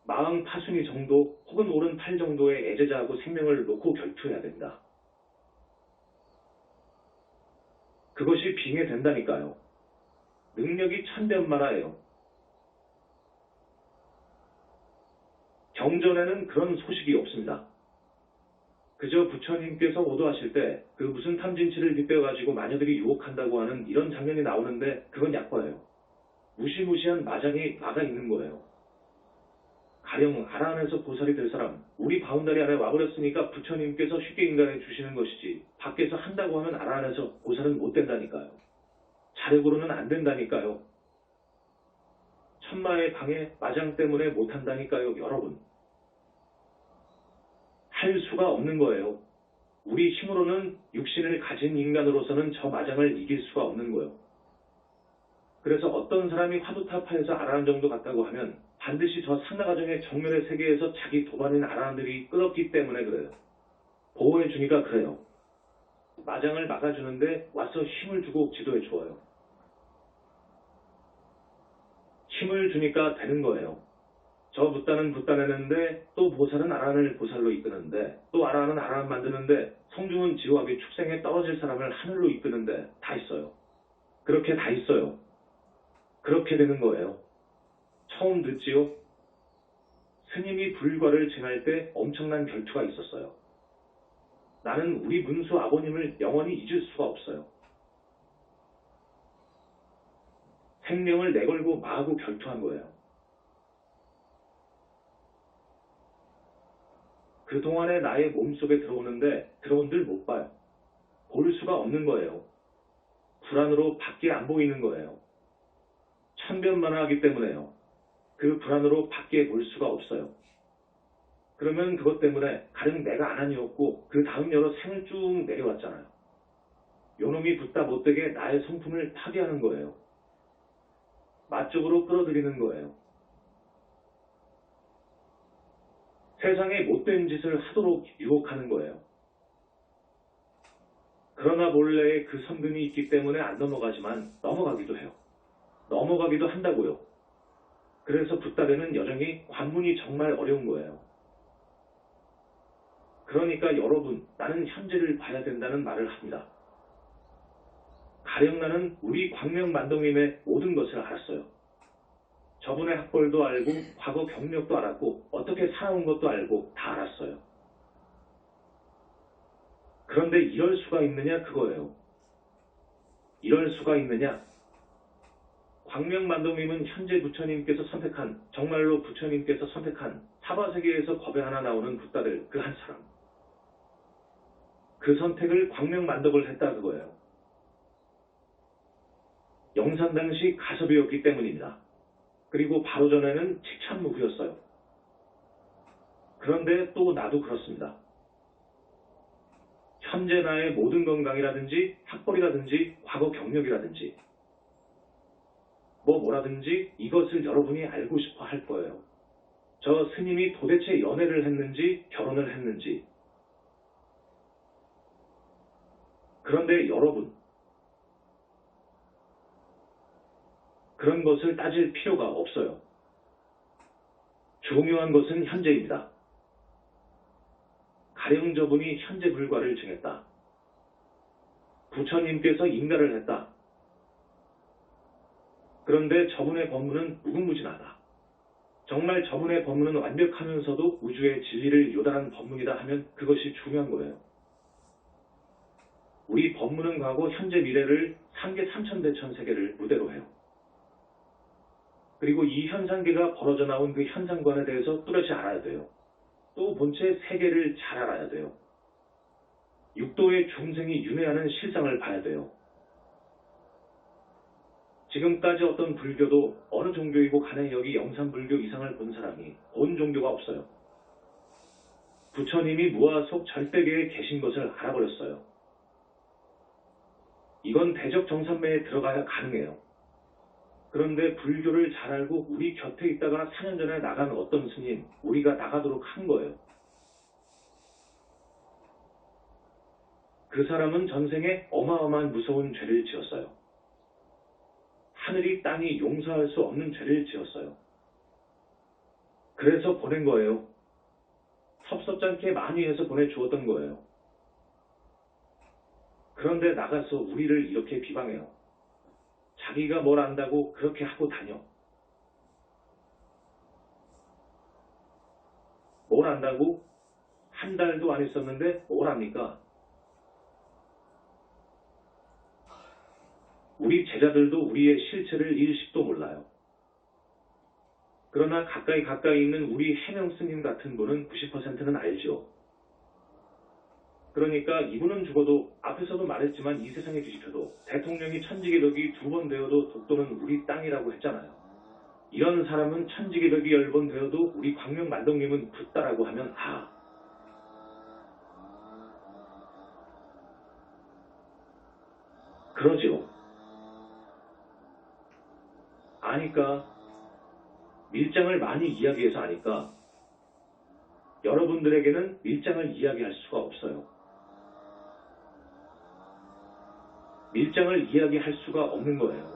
마흔 파순이 정도 혹은 오른 팔 정도의 애제자하고 생명을 놓고 결투해야 됩니다. 그것이 빙의된다니까요. 능력이 천변만화예요. 경전에는 그런 소식이 없습니다. 그저 부처님께서 오도하실 때 그 무슨 탐진치를 빗대어가지고 마녀들이 유혹한다고 하는 이런 장면이 나오는데 그건 약과예요. 무시무시한 마장이 막아 있는 거예요. 가령 아라 안에서 보살이 될 사람, 우리 바운다리 안에 와버렸으니까 부처님께서 쉽게 인간해 주시는 것이지 밖에서 한다고 하면 아라 안에서 보살은 못 된다니까요. 자력으로는 안 된다니까요. 천마의 방해, 마장 때문에 못 한다니까요, 여러분. 할 수가 없는 거예요. 우리 힘으로는 육신을 가진 인간으로서는 저 마장을 이길 수가 없는 거예요. 그래서 어떤 사람이 화두타파에서 아라한 정도 같다고 하면 반드시 저 상나가정의 정면의 세계에서 자기 도반인 아라한들이 끊었기 때문에 그래요. 보호해 주니까 그래요. 마장을 막아주는데 와서 힘을 주고 지도해 주어요. 힘을 주니까 되는 거예요. 저 붓다는 붓다내는데 또 보살은 아라한을 보살로 이끄는데 또 아라한은 아라한 만드는데 성중은 지호하게 축생에 떨어질 사람을 하늘로 이끄는데 다 있어요. 그렇게 다 있어요. 그렇게 되는 거예요. 처음 듣지요? 스님이 불과를 쟁할 때 엄청난 결투가 있었어요. 나는 우리 문수 아버님을 영원히 잊을 수가 없어요. 생명을 내걸고 마하고 결투한 거예요. 그동안에 나의 몸속에 들어오는데 들어온들 못 봐요. 볼 수가 없는 거예요. 불안으로 밖에 안 보이는 거예요. 천변만화하기 때문에요. 그 불안으로 밖에 볼 수가 없어요. 그러면 그것 때문에 가령 내가 아난이었고 그 다음 여러 생을 쭉 내려왔잖아요. 요놈이 붙다 못되게 나의 성품을 파괴하는 거예요. 맛쪽으로 끌어들이는 거예요. 세상에 못된 짓을 하도록 유혹하는 거예요. 그러나 본래의 그 선근이 있기 때문에 안 넘어가지만 넘어가기도 해요. 넘어가기도 한다고요. 그래서 붙다대는 여정이 관문이 정말 어려운 거예요. 그러니까 여러분, 나는 현재를 봐야 된다는 말을 합니다. 가령 나는 우리 광명만동님의 모든 것을 알았어요. 저분의 학벌도 알고 과거 경력도 알았고 어떻게 살아온 것도 알고 다 알았어요. 그런데 이럴 수가 있느냐 그거예요. 이럴 수가 있느냐. 광명만동님은 현재 부처님께서 선택한, 정말로 부처님께서 선택한 사바세계에서 겁에 하나 나오는 붓다들 그 한 사람. 그 선택을 광명만덕을 했다 그거예요. 영산 당시 가섭이었기 때문입니다. 그리고 바로 전에는 직참무구였어요. 그런데 또 나도 그렇습니다. 현재 나의 모든 건강이라든지 학벌이라든지 과거 경력이라든지 뭐라든지 이것을 여러분이 알고 싶어 할 거예요. 저 스님이 도대체 연애를 했는지 결혼을 했는지. 그런데 여러분, 그런 것을 따질 필요가 없어요. 중요한 것은 현재입니다. 가령 저분이 현재 불과를 정했다. 부처님께서 인가를 했다. 그런데 저분의 법문은 무궁무진하다. 정말 저분의 법문은 완벽하면서도 우주의 진리를 요단한 법문이다 하면 그것이 중요한 거예요. 우리 법문은 과거, 현재, 미래를 상계 삼천대천 세계를 무대로 해요. 그리고 이 현상계가 벌어져 나온 그 현상관에 대해서 뚜렷이 알아야 돼요. 또 본체 세계를 잘 알아야 돼요. 육도의 중생이 윤회하는 실상을 봐야 돼요. 지금까지 어떤 불교도 어느 종교이고 간에 여기 영산불교 이상을 본 사람이 본 종교가 없어요. 부처님이 무아속 절대계에 계신 것을 알아버렸어요. 이건 대적 정산매에 들어가야 가능해요. 그런데 불교를 잘 알고 우리 곁에 있다가 4년 전에 나간 어떤 스님, 우리가 나가도록 한 거예요. 그 사람은 전생에 어마어마한 무서운 죄를 지었어요. 하늘이 땅이 용서할 수 없는 죄를 지었어요. 그래서 보낸 거예요. 섭섭잖게 많이 해서 보내주었던 거예요. 그런데 나가서 우리를 이렇게 비방해요. 자기가 뭘 안다고 그렇게 하고 다녀. 뭘 안다고? 한 달도 안 했었는데 뭘 합니까? 우리 제자들도 우리의 실체를 일식도 몰라요. 그러나 가까이 있는 우리 해명 스님 같은 분은 90%는 알죠. 그러니까 이분은 죽어도 앞에서도 말했지만 이 세상에 뒤집혀도 대통령이 천지개벽이 2번 되어도 독도는 우리 땅이라고 했잖아요. 이런 사람은 천지개벽이 10번 되어도 우리 광명만동님은 붓다라고 하면 그러지요. 아니까 밀장을 많이 이야기해서 아니까 여러분들에게는 밀장을 이야기할 수가 없어요. 밀장을 이야기할 수가 없는 거예요.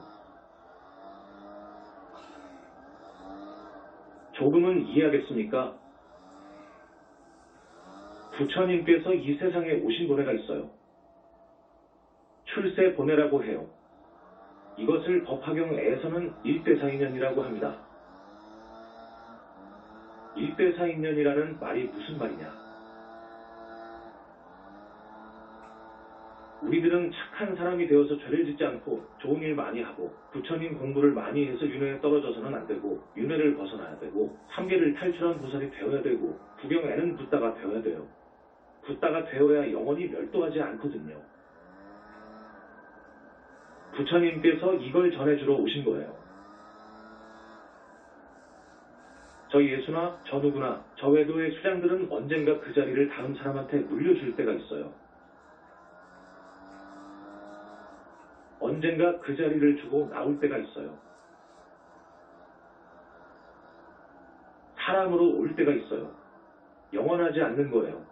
조금은 이해하겠습니까? 부처님께서 이 세상에 오신 고뇌가 있어요. 출세 보내라고 해요. 이것을 법화경에서는 일대사인년이라고 합니다. 일대사인년이라는 말이 무슨 말이냐? 우리들은 착한 사람이 되어서 죄를 짓지 않고 좋은 일 많이 하고 부처님 공부를 많이 해서 윤회에 떨어져서는 안 되고 윤회를 벗어나야 되고 삼계를 탈출한 보살이 되어야 되고 구경에는 붓다가 되어야 돼요. 붓다가 되어야 영원히 멸도하지 않거든요. 부처님께서 이걸 전해주러 오신 거예요. 저 예수나 저 누구나 저 외도의 수장들은 언젠가 그 자리를 다음 사람한테 물려줄 때가 있어요. 언젠가 그 자리를 주고 나올 때가 있어요. 사람으로 올 때가 있어요. 영원하지 않는 거예요.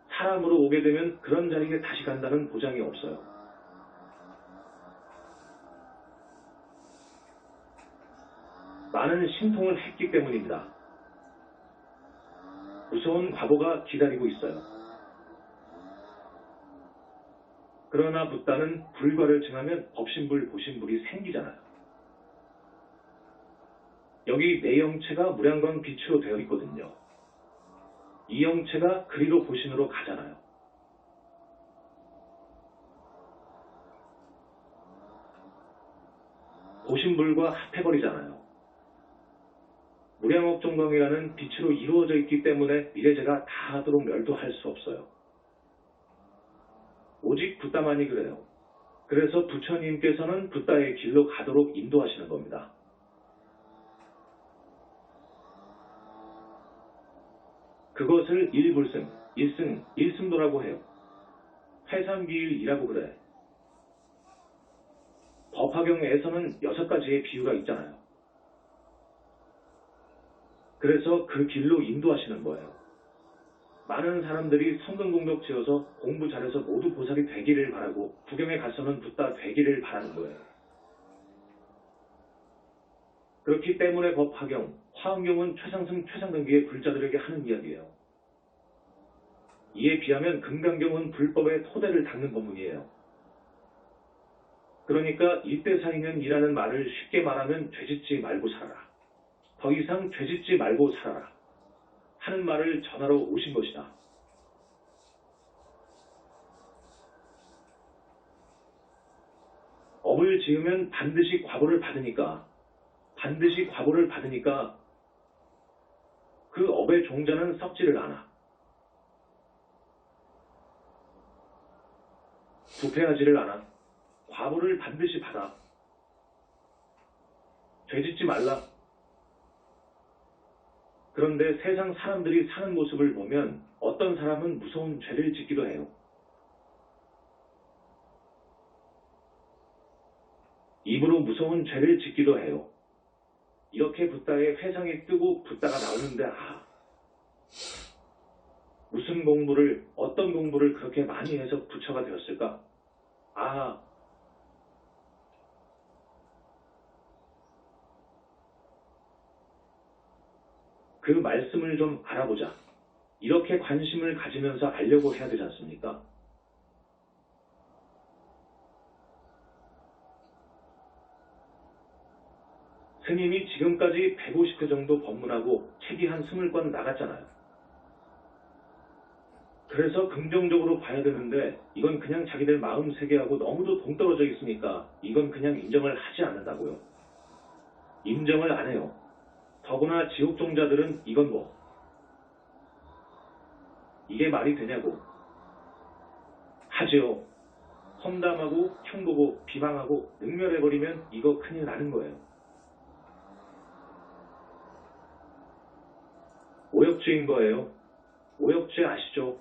사람으로 오게 되면 그런 자리에 다시 간다는 보장이 없어요. 많은 신통을 했기 때문입니다. 무서운 과보가 기다리고 있어요. 그러나 붓다는 불과를 증하면 법신불, 보신불이 생기잖아요. 여기 내 영체가 무량광 빛으로 되어 있거든요. 이 영체가 그리로 보신으로 가잖아요. 보신불과 합해버리잖아요. 무량업종광이라는 빛으로 이루어져 있기 때문에 미래제가 다 하도록 멸도할 수 없어요. 오직 붓다만이 그래요. 그래서 부처님께서는 붓다의 길로 가도록 인도하시는 겁니다. 그것을 일불승, 일승, 일승도라고 해요. 회삼기일이라고 그래. 법화경에서는 6가지의 비유가 있잖아요. 그래서 그 길로 인도하시는 거예요. 많은 사람들이 성근공덕 지어서 공부 잘해서 모두 보살이 되기를 바라고 구경에 가서는 붓다 되기를 바라는 거예요. 그렇기 때문에 법화경, 화엄경은 최상승 최상등기의 불자들에게 하는 이야기예요. 이에 비하면 금강경은 불법의 토대를 닦는 법문이에요. 그러니까 일대사인년이라는 말을 쉽게 말하면 죄짓지 말고 살아라. 더 이상 죄짓지 말고 살아라. 하는 말을 전하러 오신 것이다. 업을 지으면 반드시 과보를 받으니까 그 업의 종자는 썩지를 않아. 부패하지를 않아. 과보를 반드시 받아. 죄짓지 말라. 그런데 세상 사람들이 사는 모습을 보면 어떤 사람은 무서운 죄를 짓기도 해요. 입으로 무서운 죄를 짓기도 해요. 이렇게 붓다에 회상이 뜨고 붓다가 나오는데 무슨 공부를, 어떤 공부를 그렇게 많이 해서 부처가 되었을까? 그 말씀을 좀 알아보자. 이렇게 관심을 가지면서 알려고 해야 되지 않습니까? 스님이 지금까지 150회 정도 법문하고 책이 한 20권 나갔잖아요. 그래서 긍정적으로 봐야 되는데 이건 그냥 자기들 마음 세계하고 너무도 동떨어져 있으니까 이건 그냥 인정을 하지 않는다고요. 인정을 안 해요. 더구나 지옥종자들은 이건 뭐 이게 말이 되냐고 하지요. 험담하고 흉보고 비방하고 능멸해버리면 이거 큰일 나는 거예요. 오역죄인 거예요. 오역죄 아시죠?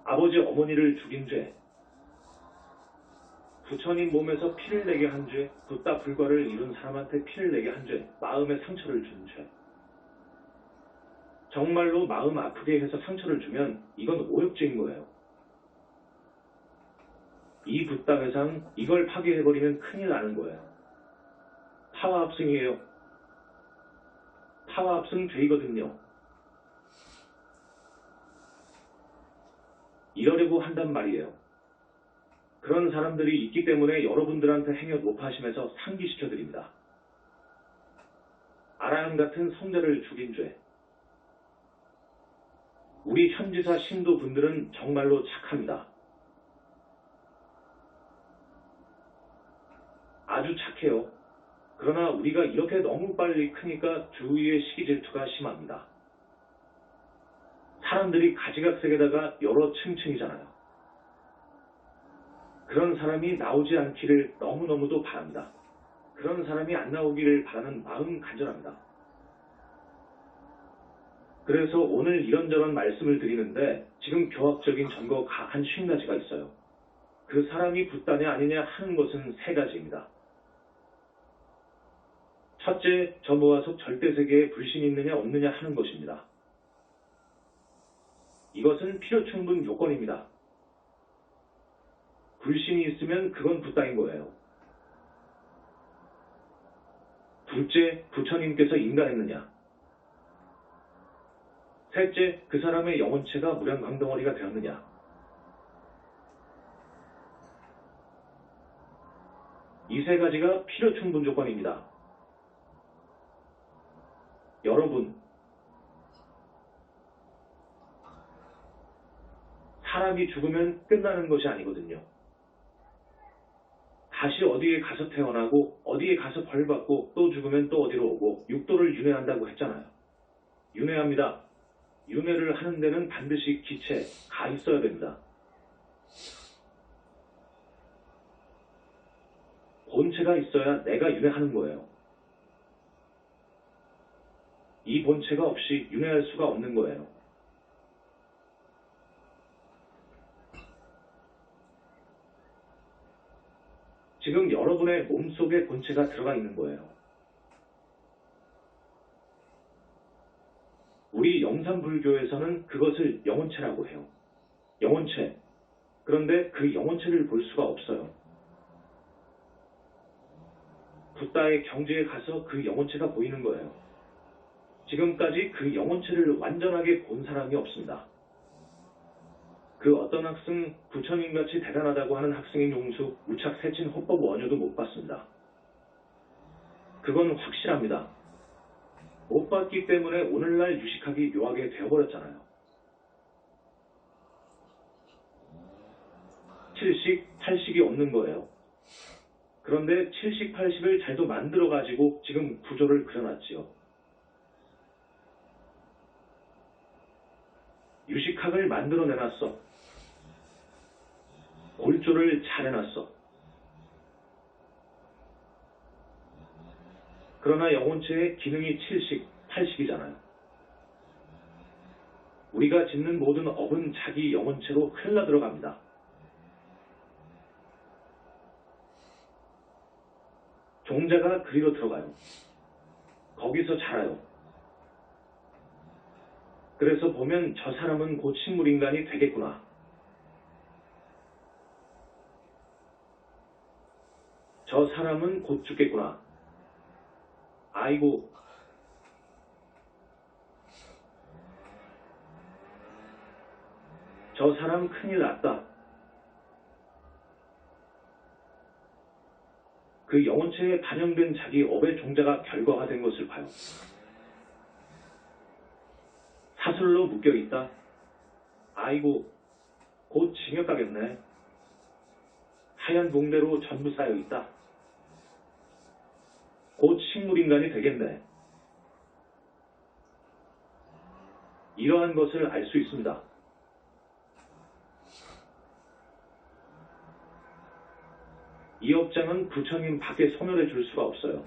아버지 어머니를 죽인 죄, 부처님 몸에서 피를 내게 한 죄, 붓다 불과를 이룬 사람한테 피를 내게 한 죄, 마음에 상처를 준 죄. 정말로 마음 아프게 해서 상처를 주면 이건 오역죄인 거예요. 이 붓다 회상 이걸 파괴해버리면 큰일 나는 거예요. 파와합승이에요. 파와합승 죄이거든요. 이러려고 한단 말이에요. 그런 사람들이 있기 때문에 여러분들한테 행여 높아심에서 상기시켜드립니다. 아라함 같은 성자를 죽인 죄. 우리 현지사 신도분들은 정말로 착합니다. 아주 착해요. 그러나 우리가 이렇게 너무 빨리 크니까 주위의 시기 질투가 심합니다. 사람들이 가지각색에다가 여러 층층이잖아요. 그런 사람이 나오지 않기를 너무너무도 바랍니다. 그런 사람이 안 나오기를 바라는 마음 간절합니다. 그래서 오늘 이런저런 말씀을 드리는데 지금 교학적인 전거가 한 50가지가 있어요. 그 사람이 붓다냐 아니냐 하는 것은 3가지입니다. 첫째, 저 모아석 절대세계에 불신이 있느냐 없느냐 하는 것입니다. 이것은 필요충분 요건입니다. 불신이 있으면 그건 붓다인 거예요. 둘째, 부처님께서 인간했느냐. 셋째, 그 사람의 영혼체가 무량광덩어리가 되었느냐. 이 3가지가 필요충분 조건입니다. 여러분, 사람이 죽으면 끝나는 것이 아니거든요. 다시 어디에 가서 태어나고 어디에 가서 벌받고 또 죽으면 또 어디로 오고 육도를 윤회한다고 했잖아요. 윤회합니다. 윤회를 하는 데는 반드시 기체, 가 있어야 됩니다. 본체가 있어야 내가 윤회하는 거예요. 이 본체가 없이 윤회할 수가 없는 거예요. 지금 여러분의 몸속에 본체가 들어가 있는 거예요. 우리 영산불교에서는 그것을 영혼체라고 해요. 영혼체. 그런데 그 영혼체를 볼 수가 없어요. 붓다의 경지에 가서 그 영혼체가 보이는 거예요. 지금까지 그 영혼체를 완전하게 본 사람이 없습니다. 그 어떤 학생, 부처님같이 대단하다고 하는 학생인 용수, 우착 세친 호법 원효도 못 봤습니다. 그건 확실합니다. 못 봤기 때문에 오늘날 유식하기 묘하게 되어버렸잖아요. 7식, 8식이 없는 거예요. 그런데 7식, 8식을 잘도 만들어가지고 지금 구조를 그려놨지요. 유식학을 만들어내놨어. 골조를 잘 해놨어. 그러나 영혼체의 기능이 7식, 8식이잖아요. 우리가 짓는 모든 업은 자기 영혼체로 흘러 들어갑니다. 종자가 그리로 들어가요. 거기서 자라요. 그래서 보면 저 사람은 곧 식물인간이 되겠구나. 저 사람은 곧 죽겠구나. 아이고. 저 사람 큰일 났다. 그 영혼 전체에 반영된 자기 업의 종자가 결과화된 것을 봐요. 사슬로 묶여있다. 아이고, 곧 징역 가겠네. 하얀 봉대로 전부 쌓여있다. 곧 식물인간이 되겠네. 이러한 것을 알 수 있습니다. 이 업장은 부처님 밖에 소멸해 줄 수가 없어요.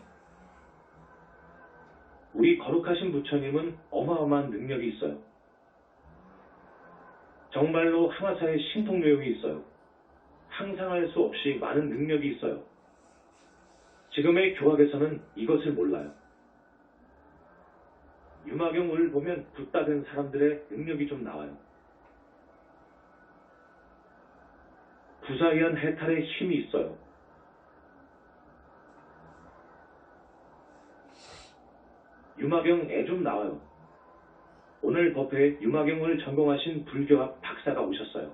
우리 거룩하신 부처님은 어마어마한 능력이 있어요. 정말로 항아사에 신통요용이 있어요. 상상할 수 없이 많은 능력이 있어요. 지금의 교학에서는 이것을 몰라요. 유마경을 보면 붓다 된 사람들의 능력이 좀 나와요. 부사위한 해탈의 힘이 있어요. 유마경에 좀 나와요. 오늘 법회에 유마경을 전공하신 불교학 박사가 오셨어요.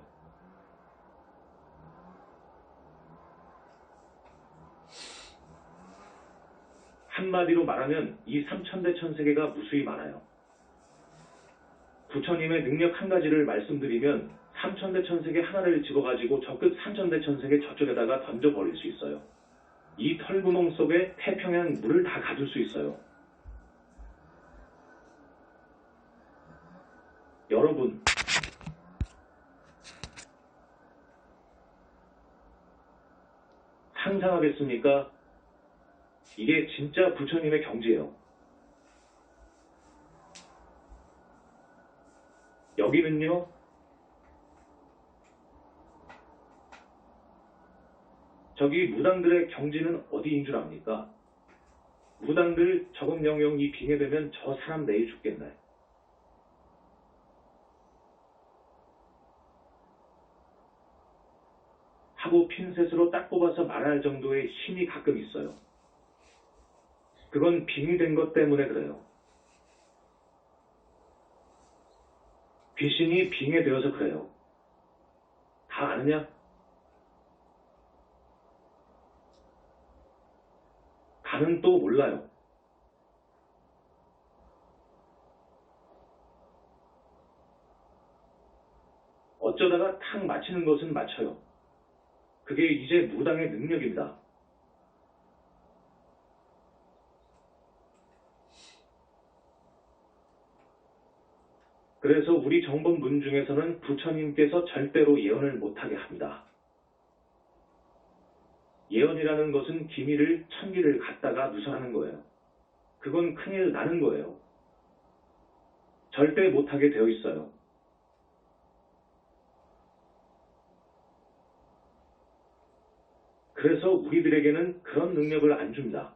한마디로 말하면 이 삼천대천세계가 무수히 많아요. 부처님의 능력 한 가지를 말씀드리면 삼천대천세계 하나를 집어가지고 저 끝 삼천대천세계 저쪽에다가 던져버릴 수 있어요. 이 털구멍 속에 태평양 물을 다 가둘 수 있어요. 여러분, 상상하겠습니까? 이게 진짜 부처님의 경지예요. 여기는요, 저기 무당들의 경지는 어디인 줄 압니까? 무당들 저것 영영 이 빙의되면 저 사람 내일 죽겠네. 하고 핀셋으로 딱 뽑아서 말할 정도의 힘이 가끔 있어요. 그건 빙의된 것 때문에 그래요. 귀신이 빙의되어서 그래요. 다 아느냐? 가는 또 몰라요. 어쩌다가 탁 맞히는 것은 맞춰요. 그게 이제 무당의 능력입니다. 그래서 우리 정법문 중에서는 부처님께서 절대로 예언을 못하게 합니다. 예언이라는 것은 기밀을 천기를 갖다가 누설하는 거예요. 그건 큰일 나는 거예요. 절대 못하게 되어 있어요. 그래서 우리들에게는 그런 능력을 안 줍니다.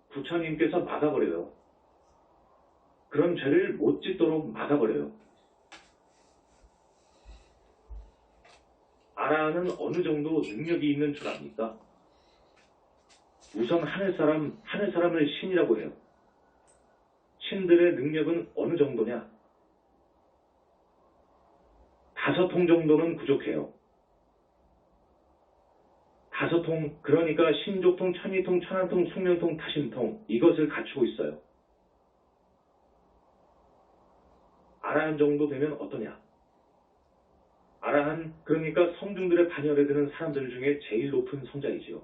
부처님께서 막아버려요. 그런 죄를 못 짓도록 막아버려요. 아라한은 어느 정도 능력이 있는 줄 압니까? 우선 하늘사람을 신이라고 해요. 신들의 능력은 어느 정도냐? 5통 정도는 부족해요. 5통, 그러니까 신족통, 천이통, 천한통, 숙명통, 타신통, 이것을 갖추고 있어요. 아라한 정도 되면 어떠냐? 아라한, 그러니까 성중들의 반열에 드는 사람들 중에 제일 높은 성자이지요.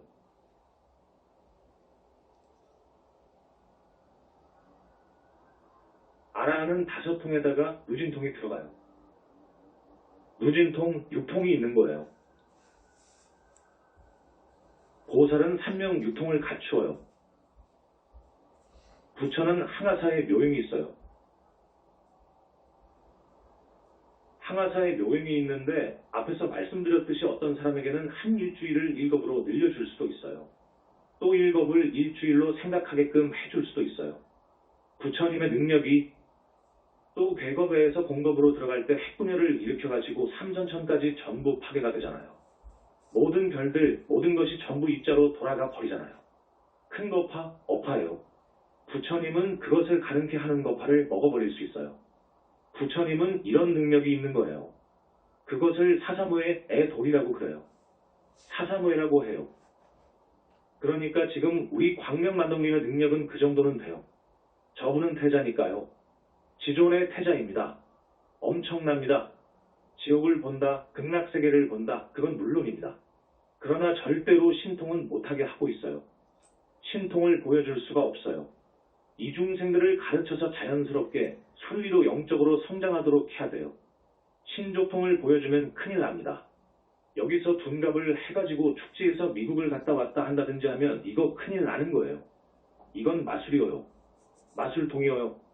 아라한은 5통에다가 누진통이 들어가요. 누진통, 6통이 있는 거예요. 보살은 3명 6통을 갖추어요. 부처는 항아사에 묘행이 있어요. 항아사에 묘행이 있는데 앞에서 말씀드렸듯이 어떤 사람에게는 한 일주일을 1겁으로 늘려줄 수도 있어요. 또 1겁을 일주일로 생각하게끔 해줄 수도 있어요. 부처님의 능력이 또 괴겁에서 공겁으로 들어갈 때 핵분열을 일으켜가지고 삼전천까지 전부 파괴가 되잖아요. 모든 별들, 모든 것이 전부 입자로 돌아가 버리잖아요. 큰 거파, 어파예요. 부처님은 그것을 가능케 하는 거파를 먹어버릴 수 있어요. 부처님은 이런 능력이 있는 거예요. 그것을 사사모의 애돌이라고 그래요. 사사모에라고 해요. 그러니까 지금 우리 광명만동리의 능력은 그 정도는 돼요. 저분은 태자니까요. 지존의 태자입니다. 엄청납니다. 지옥을 본다, 극락세계를 본다, 그건 물론입니다. 그러나 절대로 신통은 못하게 하고 있어요. 신통을 보여줄 수가 없어요. 이중생들을 가르쳐서 자연스럽게 순리로 영적으로 성장하도록 해야 돼요. 신조통을 보여주면 큰일 납니다. 여기서 둔갑을 해가지고 축제에서 미국을 갔다 왔다 한다든지 하면 이거 큰일 나는 거예요. 이건 마술이어요. 마술통이어요.